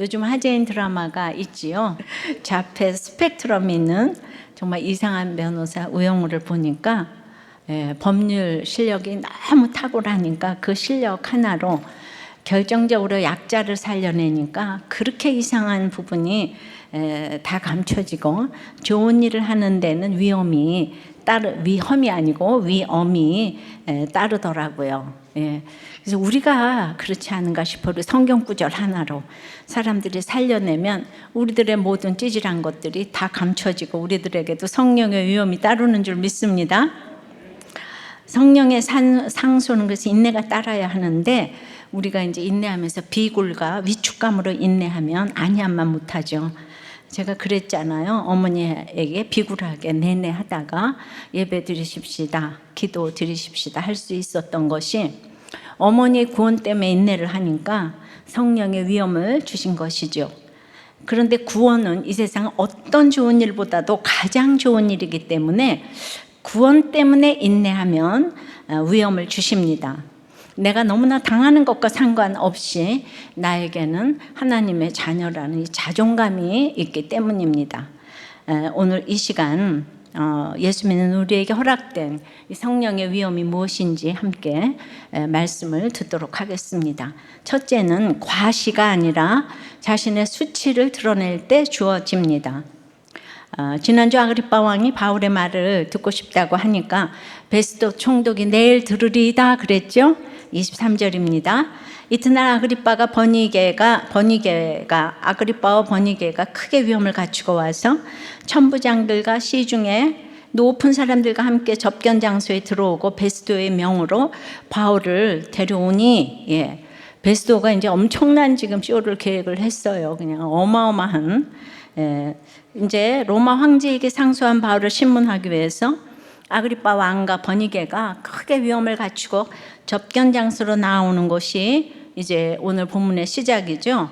요즘 화제인 드라마가 있지요. 자폐 스펙트럼이 있는 정말 이상한 변호사 우영우를 보니까 법률 실력이 너무 탁월하니까 그 실력 하나로 결정적으로 약자를 살려내니까 그렇게 이상한 부분이 다 감춰지고 좋은 일을 하는 데는 위험이 아니고 위험이 따르더라고요. 그래서 우리가 그렇지 않은가 싶어도 성경 구절 하나로 사람들이 살려내면 우리들의 모든 찌질한 것들이 다 감춰지고 우리들에게도 성령의 위험이 따르는 줄 믿습니다. 성령의 상소는 그래서 인내가 따라야 하는데 우리가 이제 인내하면서 비굴과 위축감으로 인내하면 안위함만 못하죠. 제가 그랬잖아요. 어머니에게 비굴하게 내내 하다가 예배 드리십시다, 기도 드리십시다 할 수 있었던 것이 어머니의 구원 때문에 인내를 하니까 성령의 위험을 주신 것이죠. 그런데 구원은 이 세상 어떤 좋은 일보다도 가장 좋은 일이기 때문에 구원 때문에 인내하면 위험을 주십니다. 내가 너무나 당하는 것과 상관없이 나에게는 하나님의 자녀라는 이 자존감이 있기 때문입니다. 오늘 이 시간 예수 믿는 우리에게 허락된 이 성령의 위험이 무엇인지 함께 말씀을 듣도록 하겠습니다. 첫째는 과시가 아니라 자신의 수치를 드러낼 때 주어집니다. 지난주 아그리빠 왕이 바울의 말을 듣고 싶다고 하니까 베스도 총독이 내일 들으리다 그랬죠. 23절입니다. 이튿날 아그리빠와 버니게가 크게 위험을 갖추고 와서 천부장들과 시중에 높은 사람들과 함께 접견 장소에 들어오고 베스도의 명으로 바울을 데려오니 베스도가 이제 엄청난 지금 쇼를 계획을 했어요. 그냥 어마어마한 이제 로마 황제에게 상소한 바울을 신문하기 위해서 아그리빠 왕과 버니게가 크게 위험을 갖추고 접견 장소로 나오는 것이 이제 오늘 본문의 시작이죠.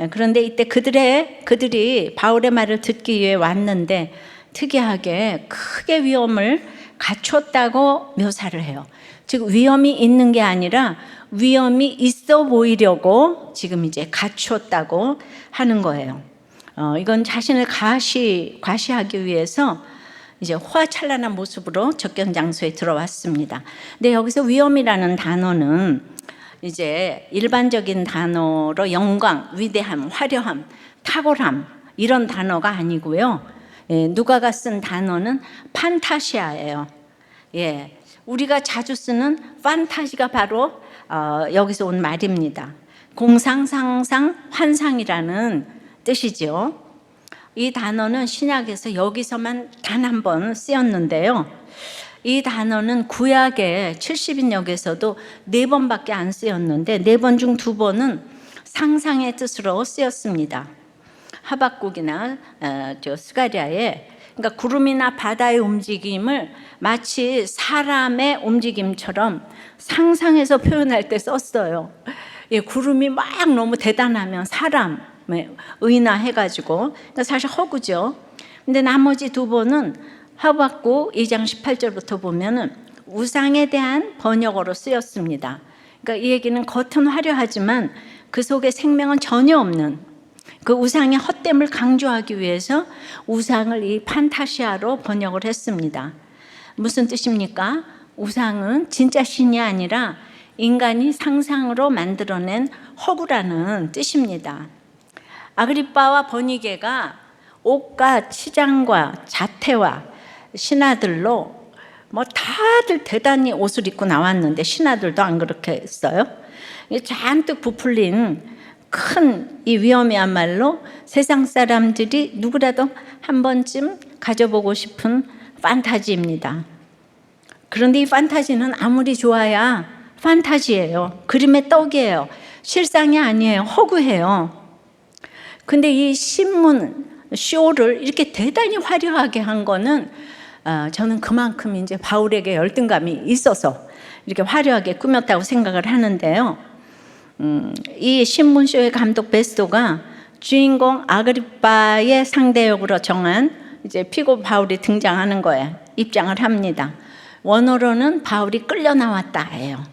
그런데 이때 그들이 바울의 말을 듣기 위해 왔는데 특이하게 크게 위험을 갖췄다고 묘사를 해요. 즉 위험이 있는 게 아니라 위험이 있어 보이려고 지금 이제 갖췄다고 하는 거예요. 이건 자신을 과시하기 위해서 이제 화찬란한 모습으로 접견 장소에 들어왔습니다. 근데 여기서 위험이라는 단어는 이제 일반적인 단어로 영광, 위대함, 화려함, 탁월함 이런 단어가 아니고요. 누가가 쓴 단어는 판타시아예요. 우리가 자주 쓰는 판타지가 바로 여기서 온 말입니다. 공상, 상상, 환상이라는 뜻이죠. 이 단어는 신약에서 여기서만 단 한 번 쓰였는데요. 이 단어는 구약의 70인역에서도 4번밖에 안 쓰였는데 4번 중 2번은 상상의 뜻으로 쓰였습니다. 하박국이나 스가랴에 그러니까 구름이나 바다의 움직임을 마치 사람의 움직임처럼 상상해서 표현할 때 썼어요. 구름이 막 너무 대단하면 사람 의인화해가지고 사실 허구죠. 근데 나머지 2번은 하박국 2장 18절부터 보면은 우상에 대한 번역어로 쓰였습니다. 그러니까 이 얘기는 겉은 화려하지만 그 속에 생명은 전혀 없는 그 우상의 헛됨을 강조하기 위해서 우상을 이 판타시아로 번역을 했습니다. 무슨 뜻입니까? 우상은 진짜 신이 아니라 인간이 상상으로 만들어낸 허구라는 뜻입니다. 아그리빠와 버니게가 옷과 치장과 자태와 신하들로 다들 대단히 옷을 입고 나왔는데 신하들도 안 그렇게 했어요. 잔뜩 부풀린 큰 이 위험이야말로 세상 사람들이 누구라도 한 번쯤 가져보고 싶은 판타지입니다. 그런데 이 판타지는 아무리 좋아야 판타지예요. 그림의 떡이에요. 실상이 아니에요. 허구해요. 근데 이 신문 쇼를 이렇게 대단히 화려하게 한 거는 저는 그만큼 이제 바울에게 열등감이 있어서 이렇게 화려하게 꾸몄다고 생각을 하는데요. 이 신문쇼의 감독 베스도가 주인공 아그리빠의 상대역으로 정한 이제 피고 바울이 등장하는 거예요. 입장을 합니다. 원어로는 바울이 끌려 나왔다 해요.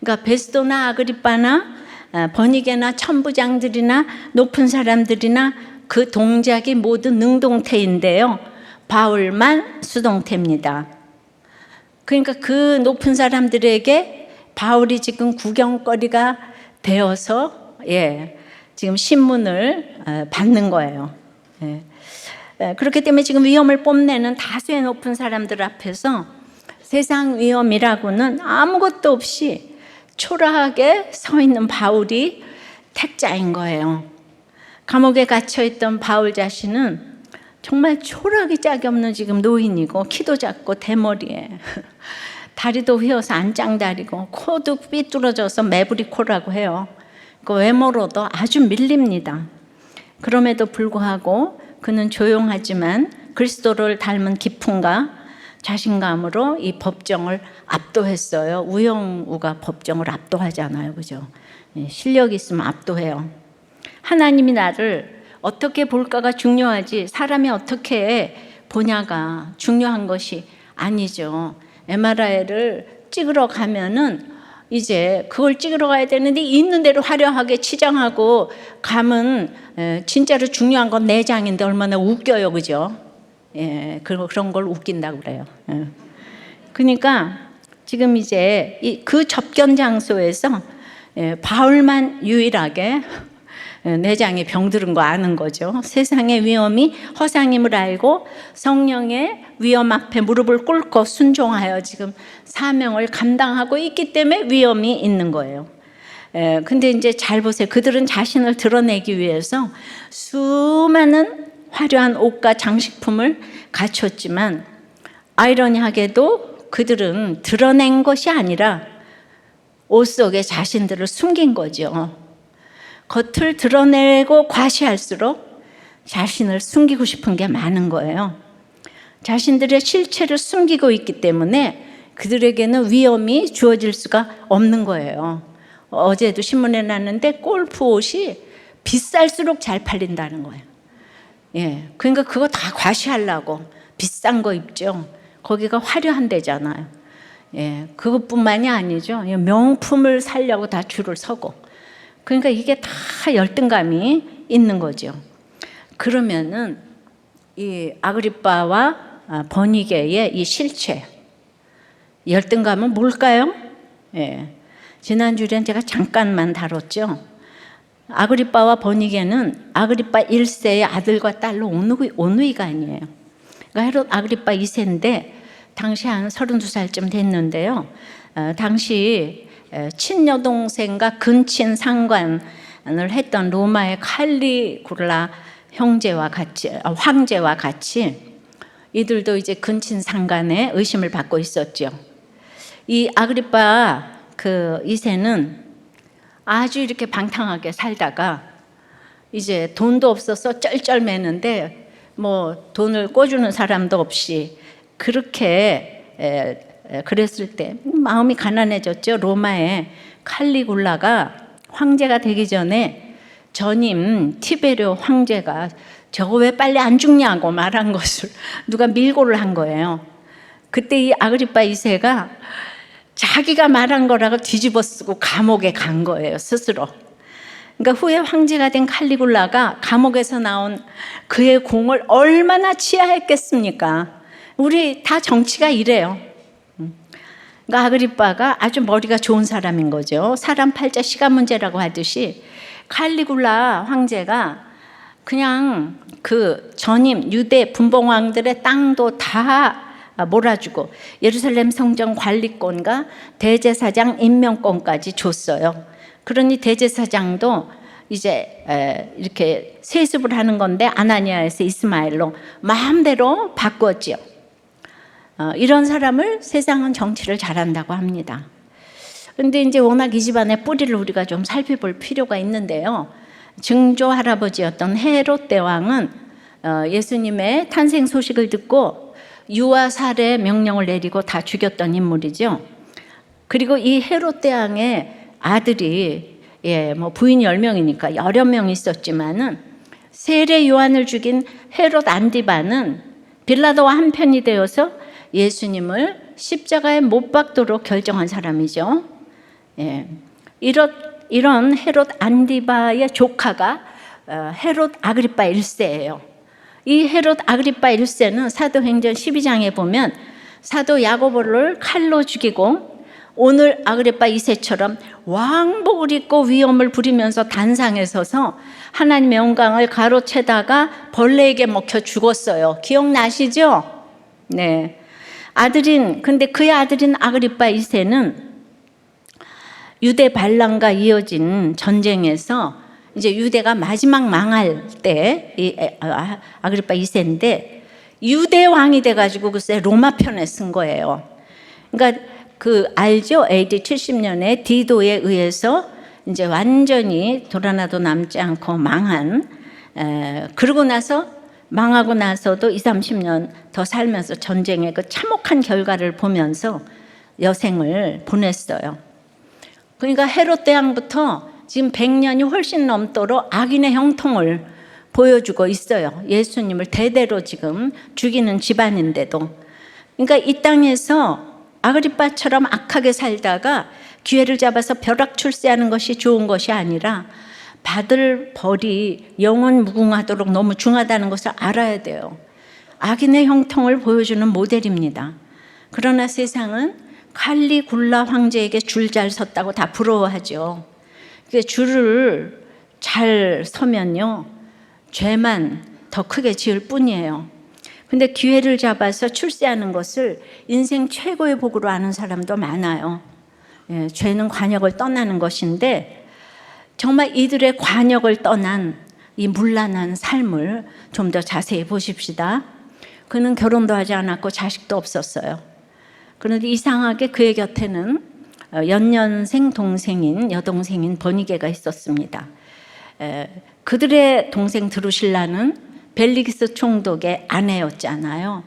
그러니까 베스도나 아그리빠나 번이게나 천부장들이나 높은 사람들이나 그 동작이 모두 능동태인데요, 바울만 수동태입니다. 그러니까 그 높은 사람들에게 바울이 지금 구경거리가 되어서 지금 신문을 받는 거예요. 그렇기 때문에 지금 위험을 뽐내는 다수의 높은 사람들 앞에서 세상 위험이라고는 아무것도 없이 초라하게 서 있는 바울이 택자인 거예요. 감옥에 갇혀있던 바울 자신은 정말 초라하기 짝이 없는 지금 노인이고, 키도 작고 대머리에 다리도 휘어서 안짱다리고, 코도 삐뚤어져서 매부리 코라고 해요. 그 외모로도 아주 밀립니다. 그럼에도 불구하고 그는 조용하지만 그리스도를 닮은 기품과 자신감으로 이 법정을 압도했어요. 우영우가 법정을 압도하잖아요, 그죠? 실력이 있으면 압도해요. 하나님이 나를 어떻게 볼까가 중요하지 사람이 어떻게 보냐가 중요한 것이 아니죠. MRI를 찍으러 가면은 이제 그걸 찍으러 가야 되는데 있는 대로 화려하게 치장하고 가면 진짜로 중요한 건 내장인데 얼마나 웃겨요, 그죠? 그런 걸 웃긴다고 그래요. 그러니까 지금 이제 그 접견 장소에서 바울만 유일하게 내장에 병들은 거 아는 거죠. 세상의 위험이 허상임을 알고 성령의 위험 앞에 무릎을 꿇고 순종하여 지금 사명을 감당하고 있기 때문에 위험이 있는 거예요. 근데 이제 잘 보세요. 그들은 자신을 드러내기 위해서 수많은 화려한 옷과 장식품을 갖췄지만 아이러니하게도 그들은 드러낸 것이 아니라 옷 속에 자신들을 숨긴 거죠. 겉을 드러내고 과시할수록 자신을 숨기고 싶은 게 많은 거예요. 자신들의 실체를 숨기고 있기 때문에 그들에게는 위험이 주어질 수가 없는 거예요. 어제도 신문에 났는데 골프 옷이 비쌀수록 잘 팔린다는 거예요. 그러니까 그거 다 과시하려고 비싼 거 입죠. 거기가 화려한 데잖아요. 그것뿐만이 아니죠. 명품을 사려고 다 줄을 서고. 그러니까 이게 다 열등감이 있는 거죠. 그러면은 이 아그리빠와 버니게의 이 실체, 열등감은 뭘까요? 지난주엔 제가 잠깐만 다뤘죠. 아그리빠와 버니게는 아그리빠 1세의 아들과 딸로 온누이간이에요. 그러니까 헤롯 아그리빠 2세인데 당시 한 32살쯤 됐는데요. 당시 친여동생과 근친 상관을 했던 로마의 칼리굴라 황제와 같이 이들도 이제 근친 상간에 의심을 받고 있었죠. 이 아그리빠 그 2세는 아주 이렇게 방탕하게 살다가 이제 돈도 없어서 쩔쩔매는데 뭐 돈을 꿔주는 사람도 없이 그렇게 그랬을 때 마음이 가난해졌죠. 로마의 칼리굴라가 황제가 되기 전에 전임 티베리오 황제가 저거 왜 빨리 안 죽냐고 말한 것을 누가 밀고를 한 거예요. 그때 이 아그리빠 2세가 자기가 말한 거라고 뒤집어 쓰고 감옥에 간 거예요, 스스로. 그러니까 후에 황제가 된 칼리굴라가 감옥에서 나온 그의 공을 얼마나 치하했겠습니까? 우리 다 정치가 이래요. 그러니까 아그리빠가 아주 머리가 좋은 사람인 거죠. 사람 팔자 시간 문제라고 하듯이 칼리굴라 황제가 그냥 그 전임 유대 분봉왕들의 땅도 다 몰아주고 예루살렘 성전 관리권과 대제사장 임명권까지 줬어요. 그러니 대제사장도 이제 이렇게 세습을 하는 건데 아나니아에서 이스마엘로 마음대로 바꿨지요. 이런 사람을 세상은 정치를 잘한다고 합니다. 그런데 이제 워낙 이 집안의 뿌리를 우리가 좀 살펴볼 필요가 있는데요. 증조 할아버지였던 헤롯 대왕은 예수님의 탄생 소식을 듣고 유아 살해 명령을 내리고 다 죽였던 인물이죠. 그리고 이 헤롯 대왕의 아들이 뭐 부인이 10명이니까 여러 명 있었지만은 세례 요한을 죽인 헤롯 안디바는 빌라도와 한편이 되어서 예수님을 십자가에 못 박도록 결정한 사람이죠. 이런 헤롯 안디바의 조카가 헤롯 아그리파 1세예요. 이 헤롯 아그리파 1세는 사도행전 12장에 보면 사도 야고보를 칼로 죽이고 오늘 아그리파 2세처럼 왕복을 입고 위엄을 부리면서 단상에 서서 하나님의 영광을 가로채다가 벌레에게 먹혀 죽었어요. 기억나시죠? 네. 근데 그의 아들인 아그리파 2세는 유대 반란과 이어진 전쟁에서 이제 유대가 마지막 망할 때 아그리파 2세인데 유대 왕이 돼가지고 글쎄 로마 편에 쓴 거예요. 그러니까 알죠? AD 70년에 디도에 의해서 이제 완전히 돌아나도 남지 않고 망한, 그러고 나서 망하고 나서도 20, 30년 더 살면서 전쟁의 그 참혹한 결과를 보면서 여생을 보냈어요. 그러니까 헤롯 대왕부터 지금 100년이 훨씬 넘도록 악인의 형통을 보여주고 있어요. 예수님을 대대로 지금 죽이는 집안인데도. 그러니까 이 땅에서 아그리빠처럼 악하게 살다가 기회를 잡아서 벼락 출세하는 것이 좋은 것이 아니라 받을 벌이 영원 무궁하도록 너무 중하다는 것을 알아야 돼요. 악인의 형통을 보여주는 모델입니다. 그러나 세상은 칼리굴라 황제에게 줄 잘 섰다고 다 부러워하죠. 줄을 잘 서면요, 죄만 더 크게 지을 뿐이에요. 근데 기회를 잡아서 출세하는 것을 인생 최고의 복으로 아는 사람도 많아요. 죄는 관역을 떠나는 것인데 정말 이들의 관역을 떠난 이 문란한 삶을 좀 더 자세히 보십시다. 그는 결혼도 하지 않았고 자식도 없었어요. 그런데 이상하게 그의 곁에는 연년생 여동생인 버니게가 있었습니다. 그들의 동생 드루실라는 벨리기스 총독의 아내였잖아요.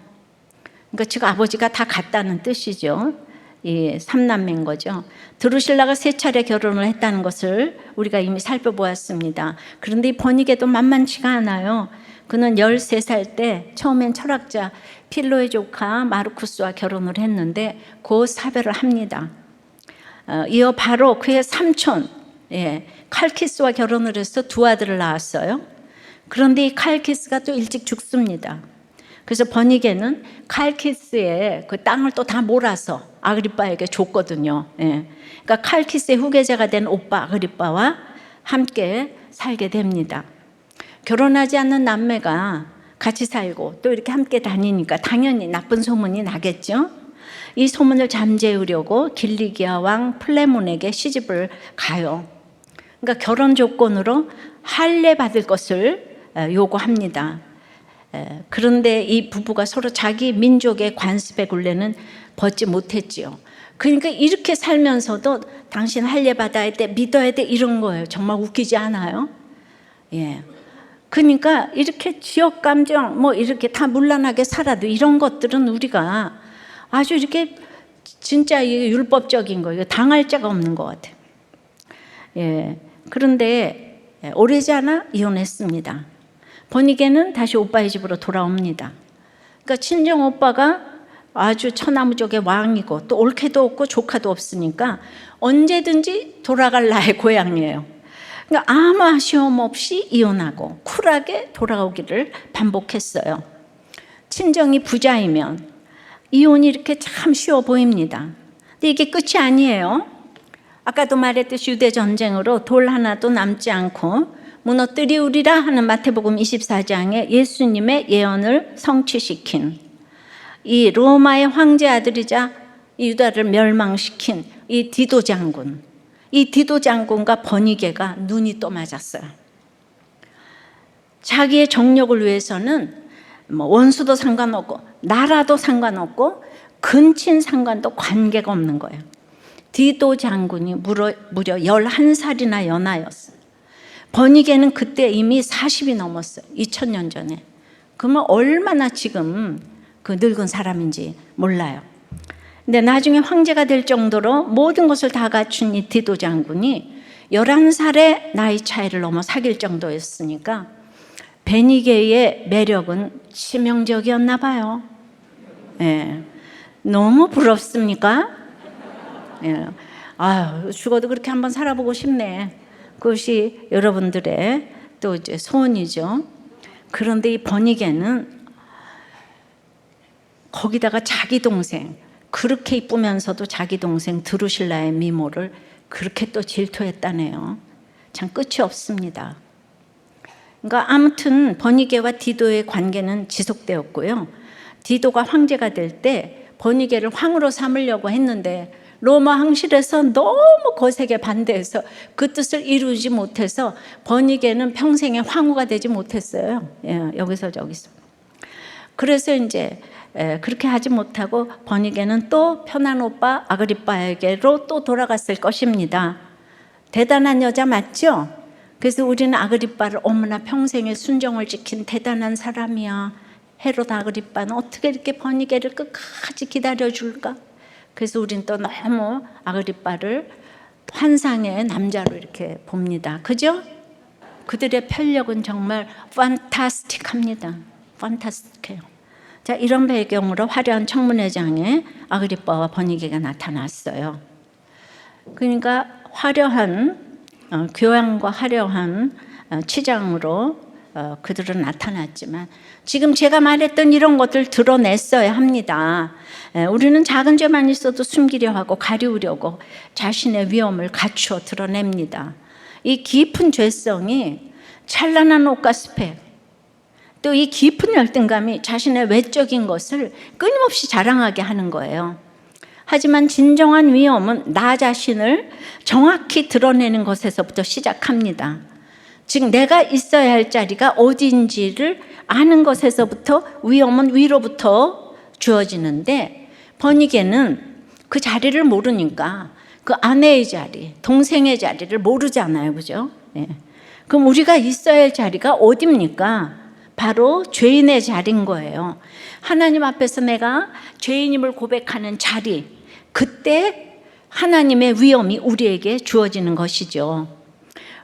그러니까 즉 아버지가 다 같다는 뜻이죠. 이 3남매인 거죠. 드루실라가 3차례 결혼을 했다는 것을 우리가 이미 살펴보았습니다. 그런데 이 버니게도 만만치가 않아요. 그는 13살 때 처음엔 철학자 필로의 조카 마르쿠스와 결혼을 했는데 곧 사별을 합니다. 이어 바로 그의 삼촌 칼키스와 결혼을 해서 2 아들을 낳았어요. 그런데 이 칼키스가 또 일찍 죽습니다. 그래서 버니게는 칼키스의 그 땅을 또 다 몰아서 아그리빠에게 줬거든요. 그러니까 칼키스의 후계자가 된 오빠 아그리빠와 함께 살게 됩니다. 결혼하지 않는 남매가 같이 살고 또 이렇게 함께 다니니까 당연히 나쁜 소문이 나겠죠. 이 소문을 잠재우려고 길리기아 왕 플레몬에게 시집을 가요. 그러니까 결혼 조건으로 할례 받을 것을 요구합니다. 그런데 이 부부가 서로 자기 민족의 관습의 굴레는 벗지 못했지요. 그러니까 이렇게 살면서도 당신 할례 받아야 돼, 믿어야 돼, 이런 거예요. 정말 웃기지 않아요? 그러니까 이렇게 지역 감정 이렇게 다 문란하게 살아도 이런 것들은 우리가 아주 이렇게 진짜 율법적인 거예요. 당할 자가 없는 것 같아요. 그런데 오래지 않아 이혼했습니다. 버니게는 다시 오빠의 집으로 돌아옵니다. 그러니까 친정 오빠가 아주 천하무적의 왕이고 또 올케도 없고 조카도 없으니까 언제든지 돌아갈 나의 고향이에요. 그러니까 아무 아쉬움 없이 이혼하고 쿨하게 돌아오기를 반복했어요. 친정이 부자이면 이혼이 이렇게 참 쉬워 보입니다. 근데 이게 끝이 아니에요. 아까도 말했듯이 유대 전쟁으로 돌 하나도 남지 않고 무너뜨리우리라 하는 마태복음 24장에 예수님의 예언을 성취시킨 이 로마의 황제 아들이자 유다를 멸망시킨 이 디도 장군, 이 디도 장군과 버니게가 눈이 또 맞았어요. 자기의 정력을 위해서는 원수도 상관없고 나라도 상관없고 근친 상관도 관계가 없는 거예요. 디도 장군이 무려 11살이나 연하였어요. 버니게는 그때 이미 40이 넘었어요. 2000년 전에. 그러면 얼마나 지금 그 늙은 사람인지 몰라요. 근데 나중에 황제가 될 정도로 모든 것을 다 갖춘 이 디도 장군이 11살의 나이 차이를 넘어 사귈 정도였으니까 베니게의 매력은 치명적이었나 봐요. 너무 부럽습니까? 아유, 죽어도 그렇게 한번 살아보고 싶네. 그것이 여러분들의 또 이제 소원이죠. 그런데 이 버니게는 거기다가 자기 동생, 그렇게 이쁘면서도 자기 동생 드루실라의 미모를 그렇게 또 질투했다네요. 참 끝이 없습니다. 그러니까 아무튼 버니게와 디도의 관계는 지속되었고요. 디도가 황제가 될 때 버니게를 황으로 삼으려고 했는데 로마 황실에서 너무 거세게 반대해서 그 뜻을 이루지 못해서 버니게는 평생에 황후가 되지 못했어요. 예, 여기서 저기서. 그래서 이제 그렇게 하지 못하고 버니게는 또 편한 오빠 아그리빠에게로 또 돌아갔을 것입니다. 대단한 여자 맞죠? 그래서 우리는 아그리빠를 어머나 평생의 순정을 지킨 대단한 사람이야. 헤롯 아그리빠는 어떻게 이렇게 버니게를 끝까지 기다려줄까? 그래서 우리는 또 너무 아그리빠를 환상의 남자로 이렇게 봅니다. 그죠? 그들의 편력은 정말 판타스틱합니다. 판타스틱해요. 자, 이런 배경으로 화려한 청문회장에 아그리빠와 버니게가 나타났어요. 그러니까 화려한 교양과 화려한 치장으로 그들은 나타났지만 지금 제가 말했던 이런 것들 드러냈어야 합니다. 우리는 작은 죄만 있어도 숨기려 하고 가리우려고 자신의 위험을 갖추어 드러냅니다. 이 깊은 죄성이 찬란한 옷과 스펙, 또 이 깊은 열등감이 자신의 외적인 것을 끊임없이 자랑하게 하는 거예요. 하지만 진정한 위험은 나 자신을 정확히 드러내는 것에서부터 시작합니다. 즉 내가 있어야 할 자리가 어디인지를 아는 것에서부터 위험은 위로부터 주어지는데 버니게는 그 자리를 모르니까 그 아내의 자리, 동생의 자리를 모르잖아요. 그죠? 예. 그럼 우리가 있어야 할 자리가 어디입니까? 바로 죄인의 자리인 거예요. 하나님 앞에서 내가 죄인임을 고백하는 자리, 그때 하나님의 위엄이 우리에게 주어지는 것이죠.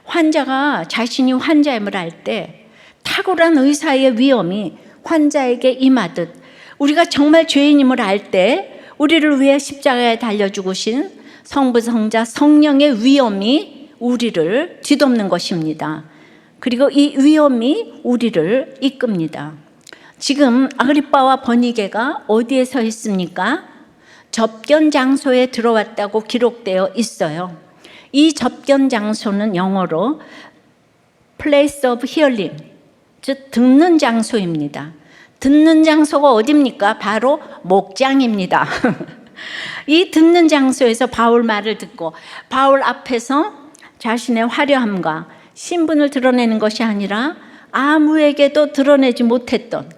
환자가 자신이 환자임을 알 때 탁월한 의사의 위엄이 환자에게 임하듯 우리가 정말 죄인임을 알 때 우리를 위해 십자가에 달려 죽으신 성부, 성자, 성령의 위엄이 우리를 뒤덮는 것입니다. 그리고 이 위엄이 우리를 이끕니다. 지금 아그리빠와 버니게가 어디에 서 있습니까? 접견 장소에 들어왔다고 기록되어 있어요. 이 접견 장소는 영어로 place of hearing, 즉 듣는 장소입니다. 듣는 장소가 어디입니까? 바로 목장입니다. 이 듣는 장소에서 바울 말을 듣고 바울 앞에서 자신의 화려함과 신분을 드러내는 것이 아니라 아무에게도 드러내지 못했던,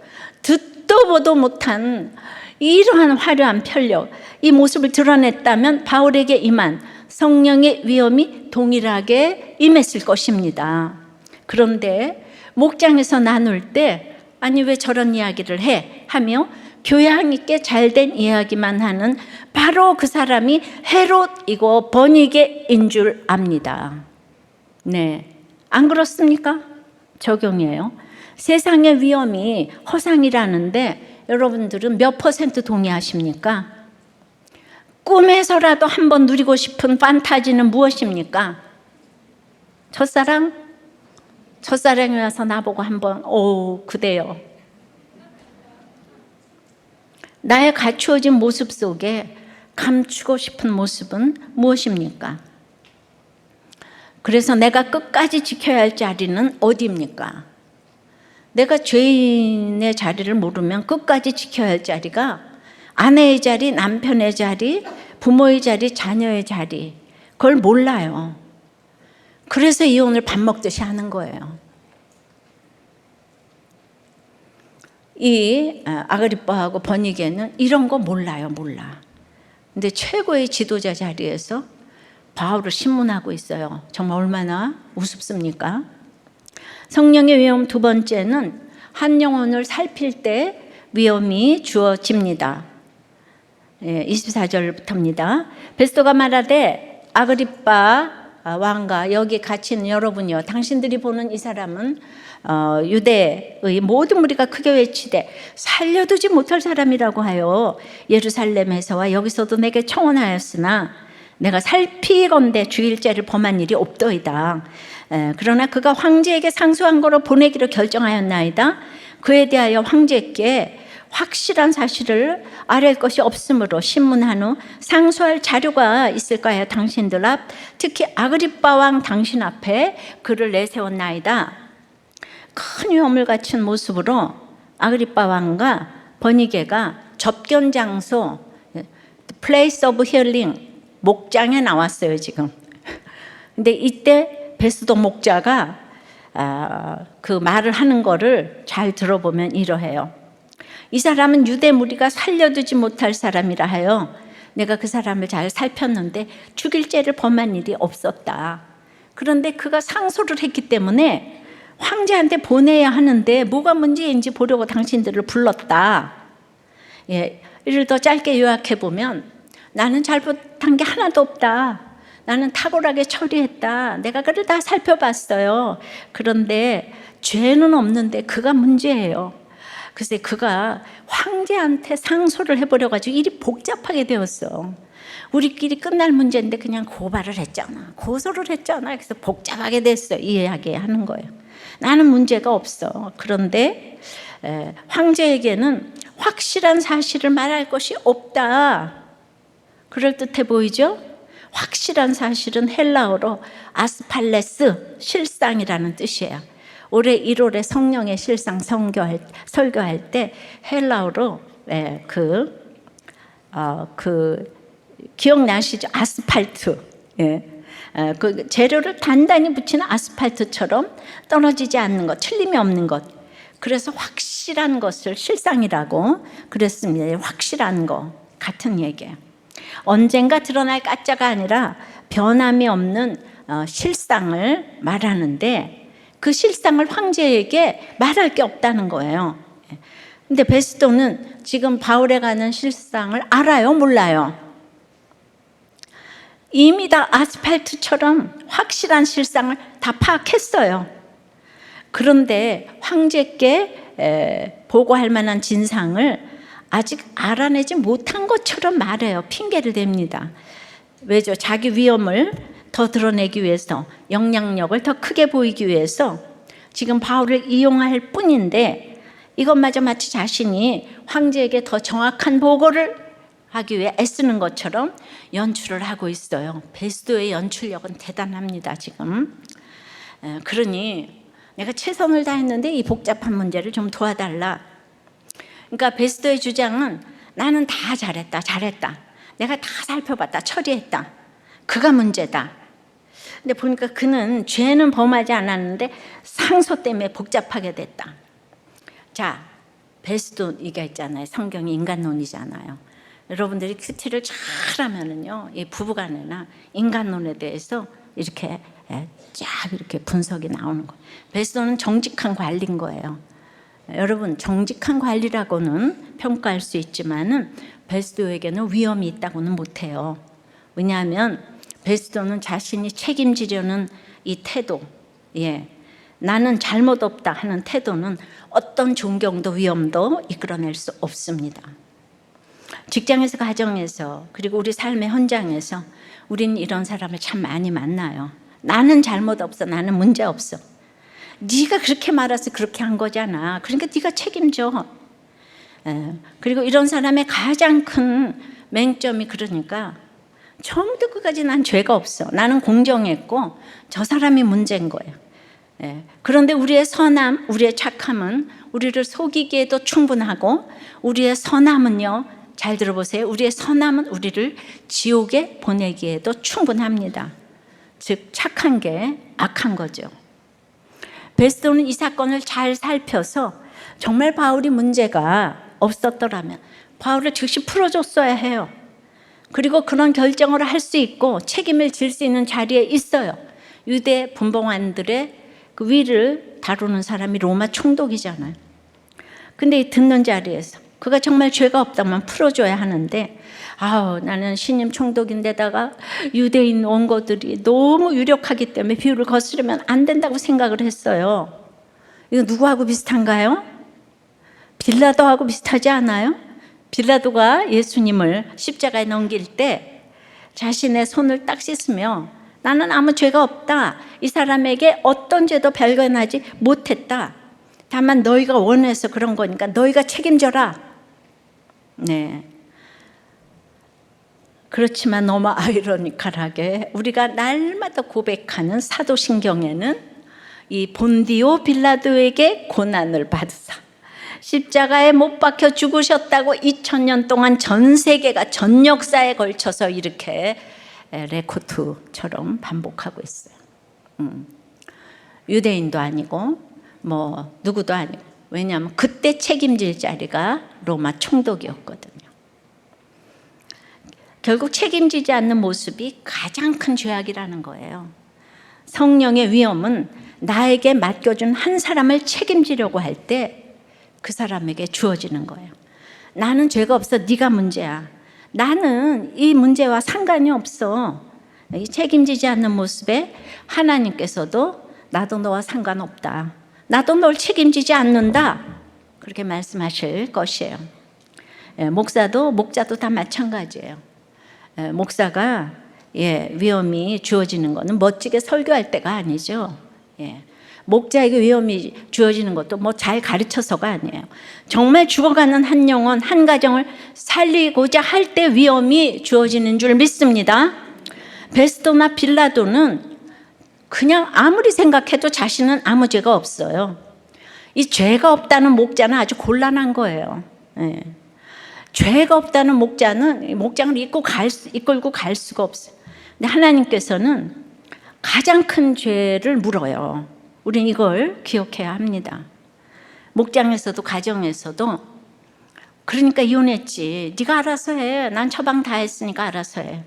듣도 보도 못한 이러한 화려한 편력, 이 모습을 드러냈다면 바울에게 임한 성령의 위엄이 동일하게 임했을 것입니다. 그런데 목장에서 나눌 때 아니 왜 저런 이야기를 해? 하며 교양 있게 잘된 이야기만 하는 바로 그 사람이 헤롯이고 버니게인 줄 압니다. 네, 안 그렇습니까? 적용이에요. 세상의 위엄이 허상이라는데 여러분들은 몇 % 동의하십니까? 꿈에서라도 한번 누리고 싶은 판타지는 무엇입니까? 첫사랑? 첫사랑이 와서 나보고 한번 그대요. 나의 갖추어진 모습 속에 감추고 싶은 모습은 무엇입니까? 그래서 내가 끝까지 지켜야 할 자리는 어디입니까? 내가 죄인의 자리를 모르면 끝까지 지켜야 할 자리가 아내의 자리, 남편의 자리, 부모의 자리, 자녀의 자리, 그걸 몰라요. 그래서 이혼을 밥 먹듯이 하는 거예요. 이 아그리빠하고 버니게는 이런 거 몰라요. 몰라. 근데 최고의 지도자 자리에서 바울을 신문하고 있어요. 정말 얼마나 우습습니까? 성령의 위엄 두 번째는 한 영혼을 살필 때 위엄이 주어집니다. 24절부터입니다. 베스토가 말하되 아그리빠 왕과 여기 같이 있는 여러분이요, 당신들이 보는 이 사람은 유대의 모든 무리가 크게 외치되 살려두지 못할 사람이라고 하여 예루살렘에서와 여기서도 내게 청혼하였으나 내가 살피건대 주일제를 범한 일이 없더이다. 그러나 그가 황제에게 상소한 거로 보내기로 결정하였나이다. 그에 대하여 황제께 확실한 사실을 알릴 것이 없으므로 신문한 후 상소할 자료가 있을까요? 당신들 앞, 특히 아그리빠 왕 당신 앞에 그를 내세웠나이다. 큰 위험을 갖춘 모습으로 아그리빠 왕과 버니게가 접견 장소 Place of Hearing 목장에 나왔어요 지금. 근데 이때 베스도 목자가 그 말을 하는 거를 잘 들어보면 이러해요. 이 사람은 유대 무리가 살려두지 못할 사람이라 하여 내가 그 사람을 잘 살폈는데 죽일 죄를 범한 일이 없었다. 그런데 그가 상소를 했기 때문에 황제한테 보내야 하는데 뭐가 문제인지 보려고 당신들을 불렀다. 예, 이를 더 짧게 요약해 보면 나는 잘못한 게 하나도 없다. 나는 탁월하게 처리했다. 내가 그를 다 살펴봤어요. 그런데 죄는 없는데 그가 문제예요. 글쎄 그가 황제한테 상소를 해보려 가지고 일이 복잡하게 되었어. 우리끼리 끝날 문제인데 그냥 고발을 했잖아. 고소를 했잖아. 그래서 복잡하게 됐어. 이야기하는 거예요. 나는 문제가 없어. 그런데 황제에게는 확실한 사실을 말할 것이 없다. 그럴듯해 보이죠? 확실한 사실은 헬라어로 아스팔레스, 실상이라는 뜻이에요. 올해 1월에 성령의 실상 설교할 때 헬라어로 기억나시죠? 아스팔트. 그 재료를 단단히 붙이는 아스팔트처럼 떨어지지 않는 것, 틀림이 없는 것. 그래서 확실한 것을 실상이라고 그랬습니다. 확실한 거 같은 얘기예요. 언젠가 드러날 가짜가 아니라 변함이 없는 실상을 말하는데 그 실상을 황제에게 말할 게 없다는 거예요. 근데 베스도는 지금 바울에 관한 실상을 알아요? 몰라요? 이미 다 아스팔트처럼 확실한 실상을 다 파악했어요. 그런데 황제께 보고할 만한 진상을 아직 알아내지 못한 것처럼 말해요. 핑계를 댑니다. 왜죠? 자기 위험을 더 드러내기 위해서, 영향력을 더 크게 보이기 위해서 지금 바울을 이용할 뿐인데 이것마저 마치 자신이 황제에게 더 정확한 보고를 하기 위해 애쓰는 것처럼 연출을 하고 있어요. 베스도의 연출력은 대단합니다. 지금. 그러니 내가 최선을 다했는데 이 복잡한 문제를 좀 도와달라. 그러니까 베스도의 주장은 나는 다 잘했다. 내가 다 살펴봤다. 처리했다. 그가 문제다. 근데 보니까 그는 죄는 범하지 않았는데 상소 때문에 복잡하게 됐다. 자, 베스도 이게 있잖아요. 성경이 인간론이잖아요. 여러분들이 큐티를 잘하면은요, 이 부부간에나 인간론에 대해서 이렇게 쫙 이렇게 분석이 나오는 거예요. 베스도는 정직한 관리인 거예요. 여러분, 정직한 관리라고는 평가할 수 있지만은 베스도에게는 위험이 있다고는 못해요. 왜냐하면 베스도는 자신이 책임지려는 이 태도, 나는 잘못 없다 하는 태도는 어떤 존경도 위험도 이끌어낼 수 없습니다. 직장에서, 가정에서, 그리고 우리 삶의 현장에서 우리는 이런 사람을 참 많이 만나요. 나는 잘못 없어. 나는 문제 없어. 네가 그렇게 말해서 그렇게 한 거잖아. 그러니까 네가 책임져. 그리고 이런 사람의 가장 큰 맹점이 그러니까 처음부터 끝까지 난 죄가 없어. 나는 공정했고 저 사람이 문제인 거예요. 그런데 우리의 선함, 우리의 착함은 우리를 속이기에도 충분하고 우리의 선함은요, 잘 들어보세요. 우리의 선함은 우리를 지옥에 보내기에도 충분합니다. 즉 착한 게 악한 거죠. 베스도는 이 사건을 잘 살펴서 정말 바울이 문제가 없었더라면 바울을 즉시 풀어줬어야 해요. 그리고 그런 결정을 할 수 있고 책임을 질 수 있는 자리에 있어요. 유대 분봉관들의 그 위를 다루는 사람이 로마 총독이잖아요. 근데 이 듣는 자리에서 그가 정말 죄가 없다면 풀어줘야 하는데 나는 신임 총독인데다가 유대인 원고들이 너무 유력하기 때문에 비율을 거스르면 안 된다고 생각을 했어요. 이거 누구하고 비슷한가요? 빌라도하고 비슷하지 않아요? 빌라도가 예수님을 십자가에 넘길 때 자신의 손을 딱 씻으며 나는 아무 죄가 없다. 이 사람에게 어떤 죄도 발견하지 못했다. 다만 너희가 원해서 그런 거니까 너희가 책임져라. 네. 그렇지만 너무 아이러니컬하게 우리가 날마다 고백하는 사도신경에는 이 본디오 빌라도에게 고난을 받으사 십자가에 못 박혀 죽으셨다고 2000년 동안 전 세계가 전 역사에 걸쳐서 이렇게 레코트처럼 반복하고 있어요. 유대인도 아니고 뭐 누구도 아니고, 왜냐하면 그때 책임질 자리가 로마 총독이었거든요. 결국 책임지지 않는 모습이 가장 큰 죄악이라는 거예요. 성령의 위엄은 나에게 맡겨준 한 사람을 책임지려고 할 때 그 사람에게 주어지는 거예요. 나는 죄가 없어. 네가 문제야. 나는 이 문제와 상관이 없어. 이 책임지지 않는 모습에 하나님께서도 나도 너와 상관없다. 나도 널 책임지지 않는다. 그렇게 말씀하실 것이에요. 목자도 다 마찬가지예요. 목사가 위엄이 주어지는 것은 멋지게 설교할 때가 아니죠. 목자에게 위엄이 주어지는 것도 뭐 잘 가르쳐서가 아니에요. 정말 죽어가는 한 영혼, 한 가정을 살리고자 할 때 위엄이 주어지는 줄 믿습니다. 베스토나 빌라도는 그냥 아무리 생각해도 자신은 아무 죄가 없어요. 이 죄가 없다는 목자는 아주 곤란한 거예요. 죄가 없다는 목장을 이끌고 갈 수가 없어요. 근데 하나님께서는 가장 큰 죄를 물어요. 우린 이걸 기억해야 합니다. 목장에서도 가정에서도 그러니까 이혼했지. 네가 알아서 해. 난 처방 다 했으니까 알아서 해.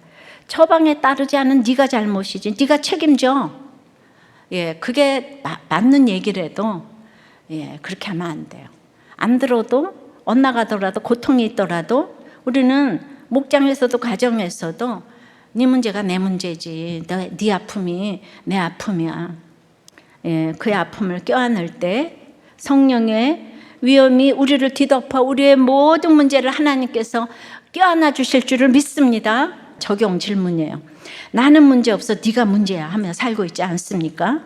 처방에 따르지 않은 네가 잘못이지. 네가 책임져. 그게 맞는 얘기라도 그렇게 하면 안 돼요. 안 들어도 엇나가더라도 고통이 있더라도 우리는 목장에서도 가정에서도 네 문제가 내 문제지. 네 아픔이 내 아픔이야. 그의 아픔을 껴안을 때 성령의 위엄이 우리를 뒤덮어 우리의 모든 문제를 하나님께서 껴안아 주실 줄을 믿습니다. 적용 질문이에요. 나는 문제 없어. 네가 문제야 하며 살고 있지 않습니까?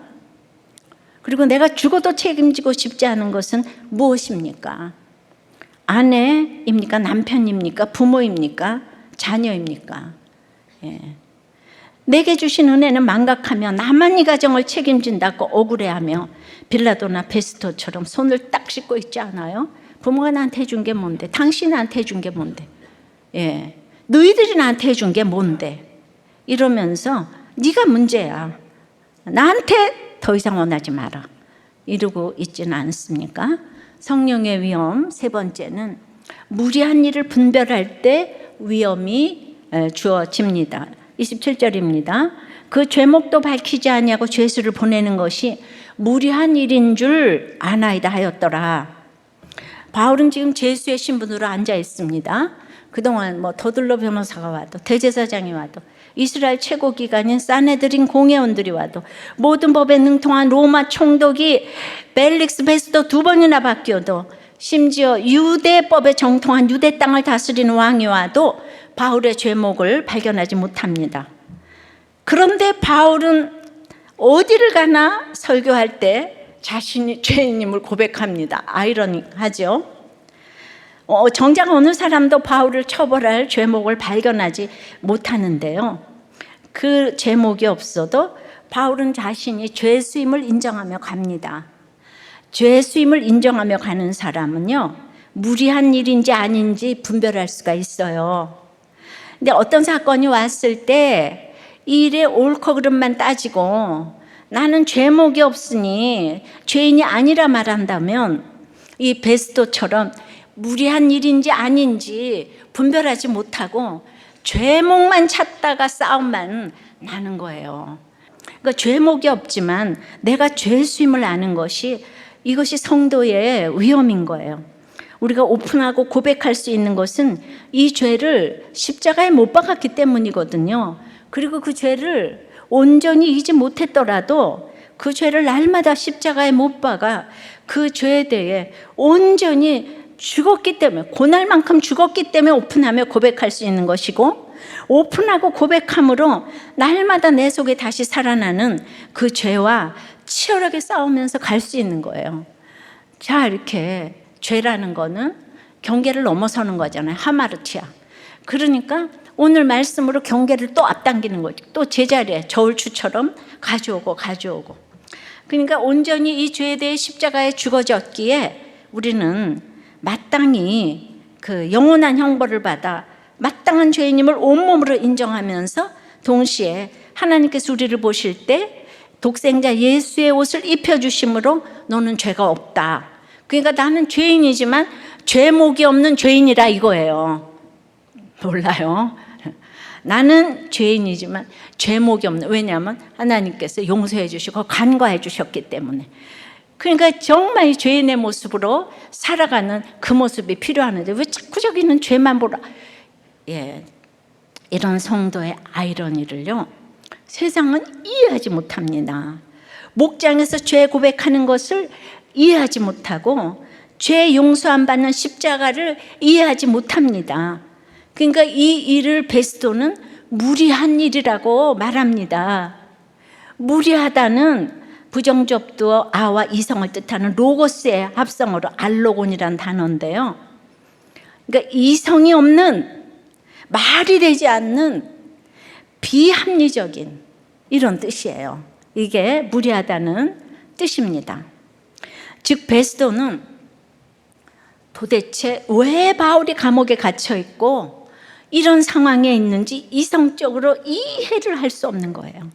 그리고 내가 죽어도 책임지고 싶지 않은 것은 무엇입니까? 아내입니까? 남편입니까? 부모입니까? 자녀입니까? 내게 주신 은혜는 망각하며 나만 이 가정을 책임진다고 억울해하며 빌라도나 베스토처럼 손을 딱 씻고 있지 않아요? 부모가 나한테 해준 게 뭔데? 당신이 나한테 해준 게 뭔데? 너희들이 나한테 해준 게 뭔데? 이러면서 네가 문제야. 나한테 더 이상 원하지 마라. 이러고 있지는 않습니까? 성령의 위엄 세 번째는 무리한 일을 분별할 때 위엄이 주어집니다. 27절입니다. 그 죄목도 밝히지 아니하고 죄수를 보내는 것이 무리한 일인 줄 아나이다 하였더라. 바울은 지금 죄수의 신분으로 앉아 있습니다. 그동안 뭐 더들로 변호사가 와도 대제사장이 와도 이스라엘 최고 기관인 사네드린 공회원들이 와도 모든 법에 능통한 로마 총독이 벨릭스 베스도 2번이나 바뀌어도 심지어 유대법에 정통한 유대 땅을 다스리는 왕이 와도 바울의 죄목을 발견하지 못합니다. 그런데 바울은 어디를 가나 설교할 때 자신이 죄인임을 고백합니다. 아이러니하죠. 정작 어느 사람도 바울을 처벌할 죄목을 발견하지 못하는데요. 그 죄목이 없어도 바울은 자신이 죄수임을 인정하며 갑니다. 죄수임을 인정하며 가는 사람은요, 무리한 일인지 아닌지 분별할 수가 있어요. 근데 어떤 사건이 왔을 때 이 일의 옳고 그름만 따지고 나는 죄목이 없으니 죄인이 아니라 말한다면 이 베스토처럼 무리한 일인지 아닌지 분별하지 못하고 죄목만 찾다가 싸움만 나는 거예요. 그러니까 죄목이 없지만 내가 죄수임을 아는 것이 이것이 성도의 위엄인 거예요. 우리가 오픈하고 고백할 수 있는 것은 이 죄를 십자가에 못 박았기 때문이거든요. 그리고 그 죄를 온전히 잊지 못했더라도 그 죄를 날마다 십자가에 못 박아 그 죄에 대해 온전히 죽었기 때문에, 고날만큼 죽었기 때문에 오픈하며 고백할 수 있는 것이고, 오픈하고 고백함으로 날마다 내 속에 다시 살아나는 그 죄와 치열하게 싸우면서 갈 수 있는 거예요. 자, 이렇게 죄라는 거는 경계를 넘어서는 거잖아요. 하마르티아. 그러니까 오늘 말씀으로 경계를 또 앞당기는 거죠. 또 제자리에 저울추처럼 가져오고. 그러니까 온전히 이 죄에 대해 십자가에 죽어졌기에 우리는 마땅히 그 영원한 형벌을 받아 마땅한 죄인임을 온몸으로 인정하면서 동시에 하나님께서 우리를 보실 때 독생자 예수의 옷을 입혀주심으로 너는 죄가 없다. 그러니까 나는 죄인이지만 죄목이 없는 죄인이라 이거예요. 몰라요? 나는 죄인이지만 죄목이 없는, 왜냐하면 하나님께서 용서해 주시고 간과해 주셨기 때문에. 그러니까 정말 이 죄인의 모습으로 살아가는 그 모습이 필요하는데 왜 자꾸 저기는 죄만 보라. 이런 성도의 아이러니를요, 세상은 이해하지 못합니다. 목장에서 죄 고백하는 것을 이해하지 못하고 죄 용서 안 받는 십자가를 이해하지 못합니다. 그러니까 이 일을 베스도는 무리한 일이라고 말합니다. 무리하다는 부정접두어 아와 이성을 뜻하는 로고스의 합성어로 알로곤이라는 단어인데요. 그러니까 이성이 없는, 말이 되지 않는 비합리적인 이런 뜻이에요. 이게 무리하다는 뜻입니다. 즉 베스도는 도대체 왜 바울이 감옥에 갇혀 있고 이런 상황에 있는지 이성적으로 이해를 할 수 없는 거예요.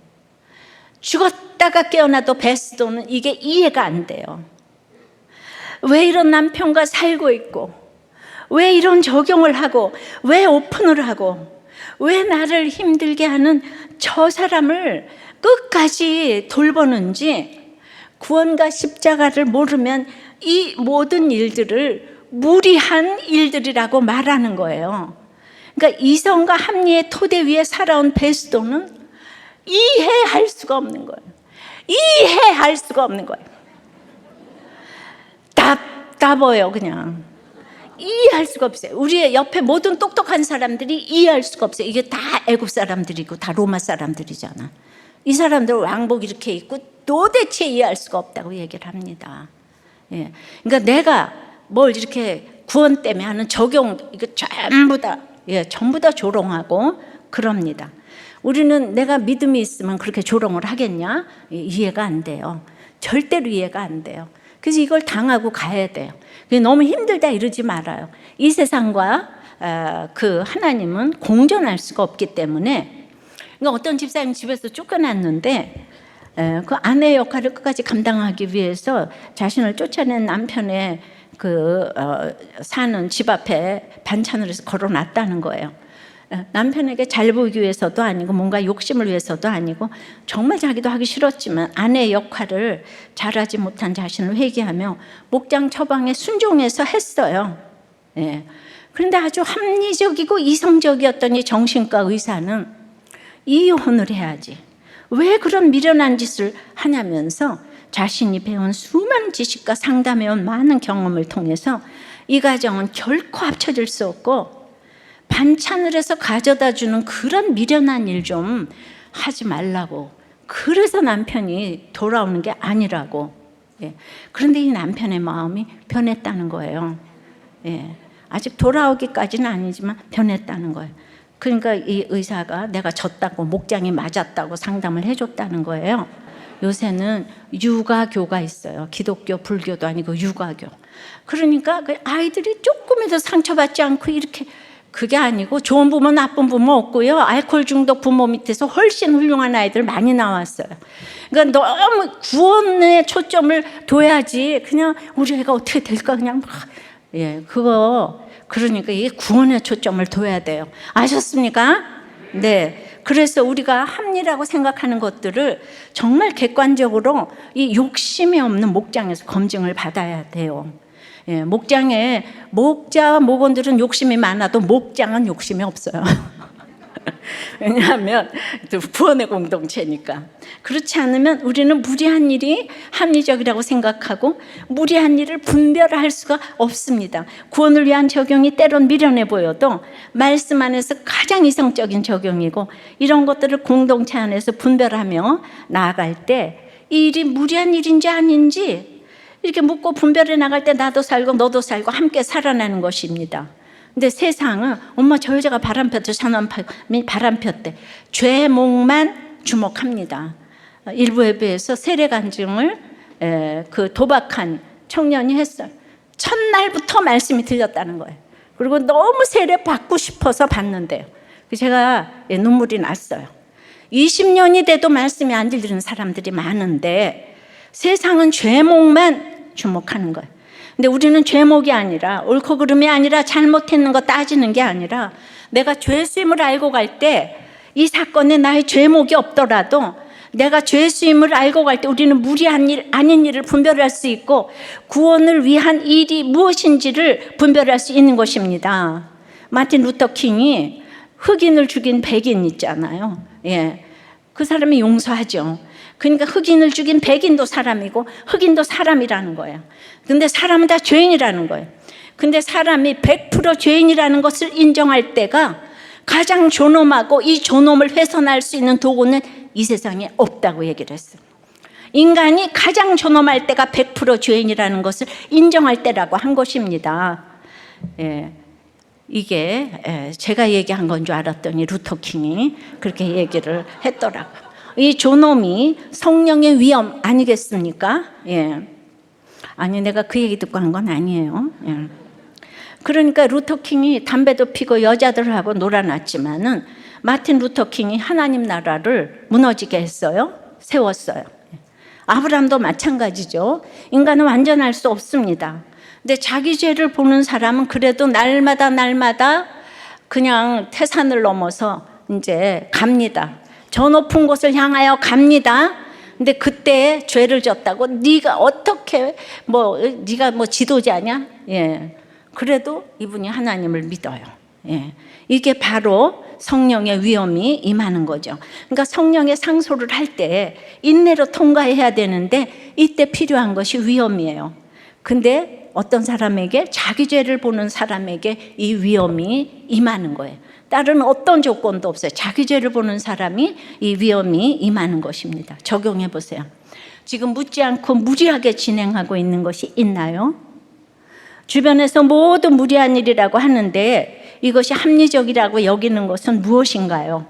죽었다가 깨어나도 베스도는 이게 이해가 안 돼요. 왜 이런 남편과 살고 있고, 왜 이런 적용을 하고, 왜 오픈을 하고, 왜 나를 힘들게 하는 저 사람을 끝까지 돌보는지, 구원과 십자가를 모르면 이 모든 일들을 무리한 일들이라고 말하는 거예요. 그러니까 이성과 합리의 토대 위에 살아온 베스도는 이해할 수가 없는 거예요. 이해할 수가 없는 거예요. 답답해요, 그냥. 이해할 수가 없어요. 우리 옆에 모든 똑똑한 사람들이 이해할 수가 없어요. 이게 다 애굽 사람들이고 다 로마 사람들이잖아. 이 사람들 왕복 이렇게 입고 도대체 이해할 수가 없다고 얘기를 합니다. 그러니까 내가 뭘 이렇게 구원 때문에 하는 적용, 이거 전부 다 조롱하고 그럽니다. 우리는 내가 믿음이 있으면 그렇게 조롱을 하겠냐? 이해가 안 돼요. 절대로 이해가 안 돼요. 그래서 이걸 당하고 가야 돼요. 너무 힘들다 이러지 말아요. 이 세상과 그 하나님은 공존할 수가 없기 때문에. 그러니까 어떤 집사님 집에서 쫓겨났는데 그 아내의 역할을 끝까지 감당하기 위해서 자신을 쫓아낸 남편의 사는 집 앞에 반찬을 해서 걸어놨다는 거예요. 남편에게 잘 보이기 위해서도 아니고 뭔가 욕심을 위해서도 아니고 정말 자기도 하기 싫었지만 아내의 역할을 잘하지 못한 자신을 회개하며 목장 처방에 순종해서 했어요. 그런데 아주 합리적이고 이성적이었던 이 정신과 의사는 이혼을 해야지, 왜 그런 미련한 짓을 하냐면서 자신이 배운 수많은 지식과 상담해온 많은 경험을 통해서 이 가정은 결코 합쳐질 수 없고 반찬을 해서 가져다 주는 그런 미련한 일 좀 하지 말라고, 그래서 남편이 돌아오는 게 아니라고. 그런데 이 남편의 마음이 변했다는 거예요. 아직 돌아오기까지는 아니지만 변했다는 거예요. 그러니까 이 의사가 내가 졌다고, 목장이 맞았다고 상담을 해줬다는 거예요. 요새는 육아교가 있어요. 기독교, 불교도 아니고 육아교. 그러니까 그 아이들이 조금이라도 상처받지 않고 이렇게, 그게 아니고 좋은 부모 나쁜 부모 없고요. 알코올 중독 부모 밑에서 훨씬 훌륭한 아이들 많이 나왔어요. 그러니까 너무 구원에 초점을 둬야지 그냥 우리 애가 어떻게 될까 그냥 그거, 그러니까 이게 구원에 초점을 둬야 돼요. 아셨습니까? 네. 그래서 우리가 합리라고 생각하는 것들을 정말 객관적으로 이 욕심이 없는 목장에서 검증을 받아야 돼요. 목장에 목자와 목원들은 욕심이 많아도 목장은 욕심이 없어요. 왜냐하면 구원의 공동체니까. 그렇지 않으면 우리는 무리한 일이 합리적이라고 생각하고 무리한 일을 분별할 수가 없습니다. 구원을 위한 적용이 때론 미련해 보여도 말씀 안에서 가장 이성적인 적용이고, 이런 것들을 공동체 안에서 분별하며 나아갈 때 이 일이 무리한 일인지 아닌지 이렇게 묻고 분별해 나갈 때 나도 살고 너도 살고 함께 살아나는 것입니다. 근데 세상은 엄마 저 여자가 바람폈대, 사람이 바람폈대, 죄목만 주목합니다. 일부 예배에서 세례 간증을 그 도박한 청년이 했어요. 첫날부터 말씀이 들렸다는 거예요. 그리고 너무 세례 받고 싶어서 받는데요. 제가 눈물이 났어요. 20년이 돼도 말씀이 안 들리는 사람들이 많은데 세상은 죄목만 주목하는 거예요. 근데 우리는 죄목이 아니라, 옳고 그름이 아니라, 잘못했는 거 따지는 게 아니라, 내가 죄수임을 알고 갈 때 이 사건에 나의 죄목이 없더라도 내가 죄수임을 알고 갈 때 우리는 무리한 일, 아닌 일을 분별할 수 있고 구원을 위한 일이 무엇인지를 분별할 수 있는 것입니다. 마틴 루터 킹이 흑인을 죽인 백인 있잖아요. 예, 그 사람이 용서하죠. 그러니까 흑인을 죽인 백인도 사람이고 흑인도 사람이라는 거예요. 근데 사람은 다 죄인이라는 거예요. 근데 사람이 100% 죄인이라는 것을 인정할 때가 가장 존엄하고, 이 존엄을 훼손할 수 있는 도구는 이 세상에 없다고 얘기를 했어요. 인간이 가장 존엄할 때가 100% 죄인이라는 것을 인정할 때라고 한 것입니다. 예, 이게 제가 얘기한 건 줄 알았더니 루터킹이 그렇게 얘기를 했더라고요. 이 존엄이 성령의 위엄 아니겠습니까? 예. 아니, 내가 그 얘기 듣고 한 건 아니에요. 예. 그러니까 루터킹이 담배도 피고 여자들하고 놀아놨지만은 마틴 루터킹이 하나님 나라를 무너지게 했어요. 세웠어요. 아브라함도 마찬가지죠. 인간은 완전할 수 없습니다. 근데 자기 죄를 보는 사람은 그래도 날마다 그냥 태산을 넘어서 이제 갑니다. 저 높은 곳을 향하여 갑니다. 근데 그때 죄를 졌다고 네가 어떻게 네가 지도자냐? 예. 그래도 이분이 하나님을 믿어요. 예. 이게 바로 성령의 위엄이 임하는 거죠. 그러니까 성령의 상소를 할 때 인내로 통과해야 되는데 이때 필요한 것이 위엄이에요. 근데 어떤 사람에게, 자기 죄를 보는 사람에게 이 위엄이 임하는 거예요. 다른 어떤 조건도 없어요. 자기 죄를 보는 사람이 이 위엄이 임하는 것입니다. 적용해 보세요. 지금 묻지 않고 무리하게 진행하고 있는 것이 있나요? 주변에서 모두 무리한 일이라고 하는데 이것이 합리적이라고 여기는 것은 무엇인가요?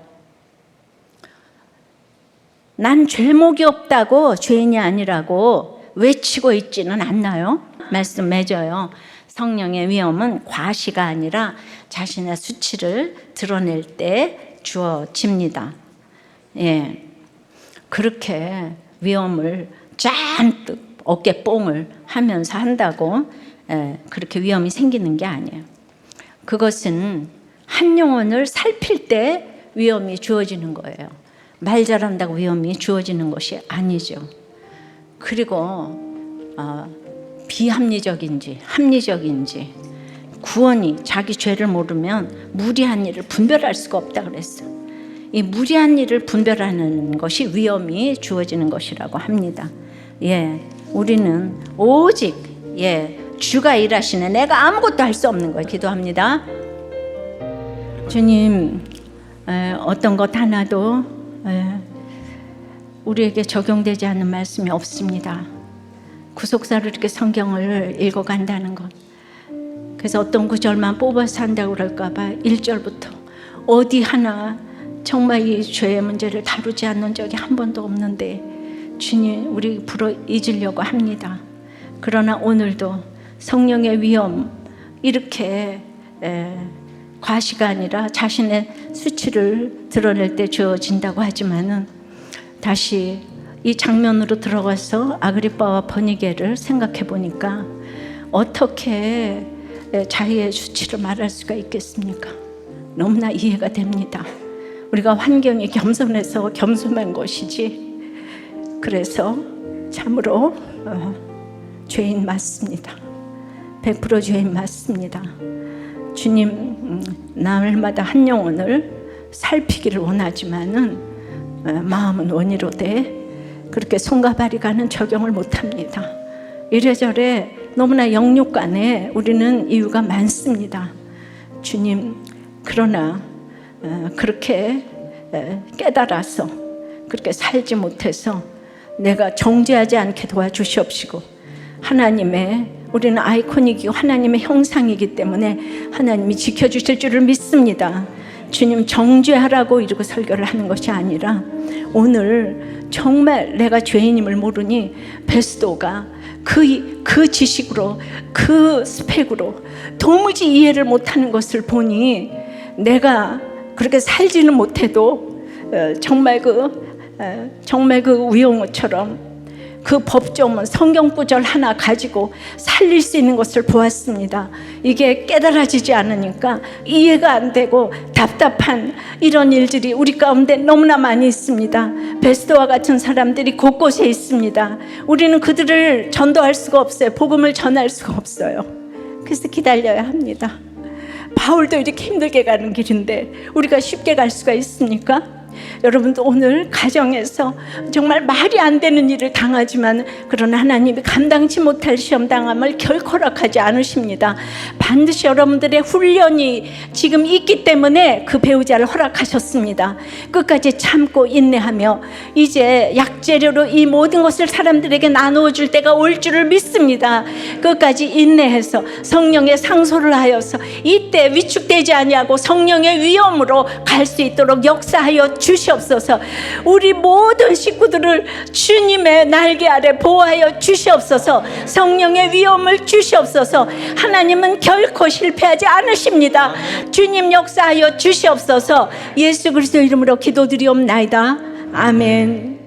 난 죄목이 없다고 죄인이 아니라고 외치고 있지는 않나요? 말씀 맺어요. 성령의 위엄은 과시가 아니라 자신의 수치를 드러낼 때 주어집니다. 예, 그렇게 위엄을 잔뜩 어깨뽕을 하면서 한다고 그렇게 위엄이 생기는 게 아니에요. 그것은 한 영혼을 살필 때 위엄이 주어지는 거예요. 말 잘한다고 위엄이 주어지는 것이 아니죠. 그리고 비합리적인지 합리적인지, 구원이 자기 죄를 모르면 무리한 일을 분별할 수가 없다 그랬어요. 이 무리한 일을 분별하는 것이 위엄이 주어지는 것이라고 합니다. 예, 우리는 오직 주가 일하시네, 내가 아무것도 할 수 없는 거예요. 기도합니다. 주님, 어떤 것 하나도 우리에게 적용되지 않는 말씀이 없습니다. 구속사로 이렇게 성경을 읽어간다는 것, 그래서 어떤 구절만 뽑아서 한다고 그럴까 봐 1절부터 어디 하나 정말 이 죄의 문제를 다루지 않는 적이 한 번도 없는데 주님, 우리 불어 잊으려고 합니다. 그러나 오늘도 성령의 위엄, 이렇게 과시가 아니라 자신의 수치를 드러낼 때 주어진다고 하지만은, 다시 이 장면으로 들어가서 아그리빠와 버니게를 생각해 보니까 어떻게 자기의 수치를 말할 수가 있겠습니까? 너무나 이해가 됩니다. 우리가 환경이 겸손해서 겸손한 것이지, 그래서 참으로 죄인 맞습니다. 100% 죄인 맞습니다. 주님, 날마다 한 영혼을 살피기를 원하지만은 마음은 원이로되 그렇게 손과 발이 가는 적용을 못합니다. 이래저래 너무나 영육간에 우리는 이유가 많습니다. 주님, 그러나 그렇게 깨달아서 그렇게 살지 못해서 내가 정죄하지 않게 도와주시옵시고, 하나님의, 우리는 아이콘이고 하나님의 형상이기 때문에 하나님이 지켜주실 줄을 믿습니다. 주님, 정죄하라고 이러고 설교를 하는 것이 아니라 오늘 정말 내가 죄인임을 모르니 베스도가 그 지식으로, 그 스펙으로 도무지 이해를 못하는 것을 보니 내가 그렇게 살지는 못해도 정말 그 우영우처럼 그 법조문 성경 구절 하나 가지고 살릴 수 있는 것을 보았습니다. 이게 깨달아지지 않으니까 이해가 안 되고 답답한 이런 일들이 우리 가운데 너무나 많이 있습니다. 베스도와 같은 사람들이 곳곳에 있습니다. 우리는 그들을 전도할 수가 없어요. 복음을 전할 수가 없어요. 그래서 기다려야 합니다. 바울도 이렇게 힘들게 가는 길인데 우리가 쉽게 갈 수가 있습니까? 여러분도 오늘 가정에서 정말 말이 안 되는 일을 당하지만 그러나 하나님이 감당치 못할 시험 당함을 결코 허락하지 않으십니다. 반드시 여러분들의 훈련이 지금 있기 때문에 그 배우자를 허락하셨습니다. 끝까지 참고 인내하며 이제 약재료로 이 모든 것을 사람들에게 나누어 줄 때가 올 줄을 믿습니다. 끝까지 인내해서 성령의 상소를 하여서 이때 위축되지 아니하고 성령의 위엄으로 갈 수 있도록 역사하여 주시옵소서. 우리 모든 식구들을 주님의 날개 아래 보호하여 주시옵소서. 성령의 위엄을 주시옵소서. 하나님은 결코 실패하지 않으십니다. 주님 역사하여 주시옵소서. 예수 그리스도 이름으로 기도드리옵나이다. 아멘.